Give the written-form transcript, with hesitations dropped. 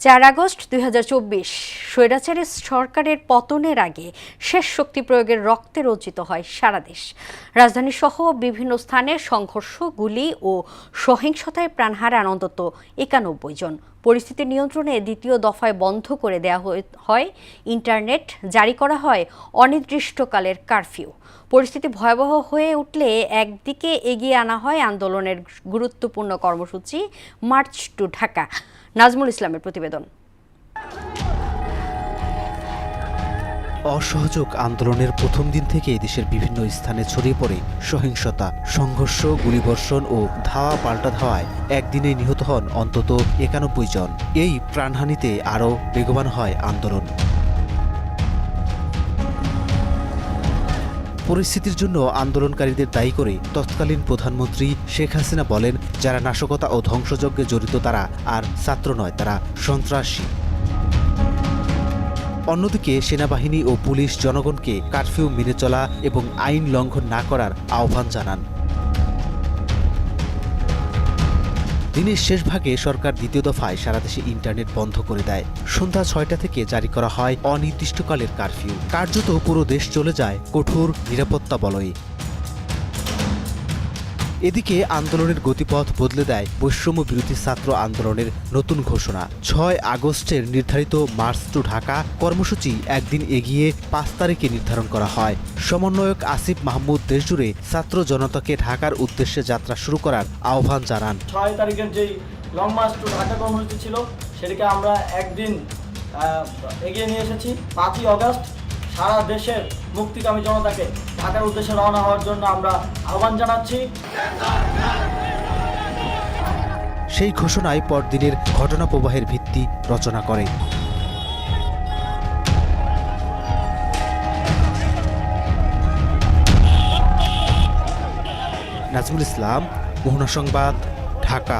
4 August 2024 স্বৈরাচারী সরকারের পতনের আগে শেষ শক্তি প্রয়োগের রক্তে রঞ্জিত হয় সারা দেশ। রাজধানীসহ বিভিন্ন স্থানে সংঘর্ষ, গুলি ও সহিংসতায় প্রাণ হারান অন্তত 91 জন। পরিস্থিতি নিয়ন্ত্রণে দ্বিতীয় দফায় বন্ধ করে দেওয়া হয় ইন্টারনেট, জারি করা হয় অনির্দিষ্টকালের কারফিউ। পরিস্থিতি ভয়াবহ হয়ে উঠলে একদিকে এগিয়ে আনা হয় আন্দোলনের গুরুত্বপূর্ণ কর্মসূচি মার্চ টু ঢাকা। নাজমুল ইসলামের প্রতিবেদন। অসহযোগ আন্দোলনের প্রথম দিন থেকে দেশের বিভিন্ন স্থানে ছড়িয়ে পড়ে সহিংসতা, সংঘর্ষ, গুলিবর্ষণ ও ধাওয়া পাল্টা ধাওয়ায় একদিনে নিহত হন অন্তত 91 জন। এই প্রাণহানিতে আরও বেগবান হয় আন্দোলন। পরিস্থিতির জন্য আন্দোলনকারীদের দায়ী করে তৎকালীন প্রধানমন্ত্রী শেখ হাসিনা বলেন, যারা নাশকতা ও ধ্বংসযজ্ঞে জড়িত তারা আর ছাত্র নয়, তারা সন্ত্রাসী। অন্যদিকে সেনাবাহিনী ও পুলিশ জনগণকে কারফিউ মেনে চলা এবং আইন লঙ্ঘন না করার আহ্বান জানান। দিনের শেষ ভাগে সরকার দ্বিতীয় দফায় সারা দেশে ইন্টারনেট বন্ধ করে দেয়। সন্ধ্যা 6টা থেকে জারি করা হয় অনির্দিষ্টকালের কারফিউ। কার্যত পুরো দেশ চলে যায় কঠোর নিরাপত্তা বলয়ে। এদিকে আন্দোলনের গতিপথ বদলে দেয় বৈষম্য বিরোধী ছাত্র আন্দোলনের নতুন ঘোষণা। 6 আগস্টের নির্ধারিত মার্চ টু ঢাকা কর্মসূচি একদিন এগিয়ে 5 তারিখে নির্ধারণ করা হয়। সমন্বয়ক আসিফ মাহমুদ দেশজুড়ে ছাত্র জনতাকে ঢাকার উদ্দেশ্যে যাত্রা শুরু করার আহ্বান জানান। 6 তারিখের যেই লং মার্চ টু ঢাকা কর্মসূচি ছিল সেটাকে আমরা একদিন এগিয়ে নিয়ে এসেছি। 5ই আগস্ট সারা দেশের মুক্তিকামী জনতাকে ঢাকার উদ্দেশ্যে রওনা হওয়ার জন্য আমরা আহ্বান জানাচ্ছি। সেই ঘোষণায় পরদিনের ঘটনা প্রবাহের ভিত্তি রচনা করে। নাজমুল ইসলাম, মোহনা সংবাদ, ঢাকা।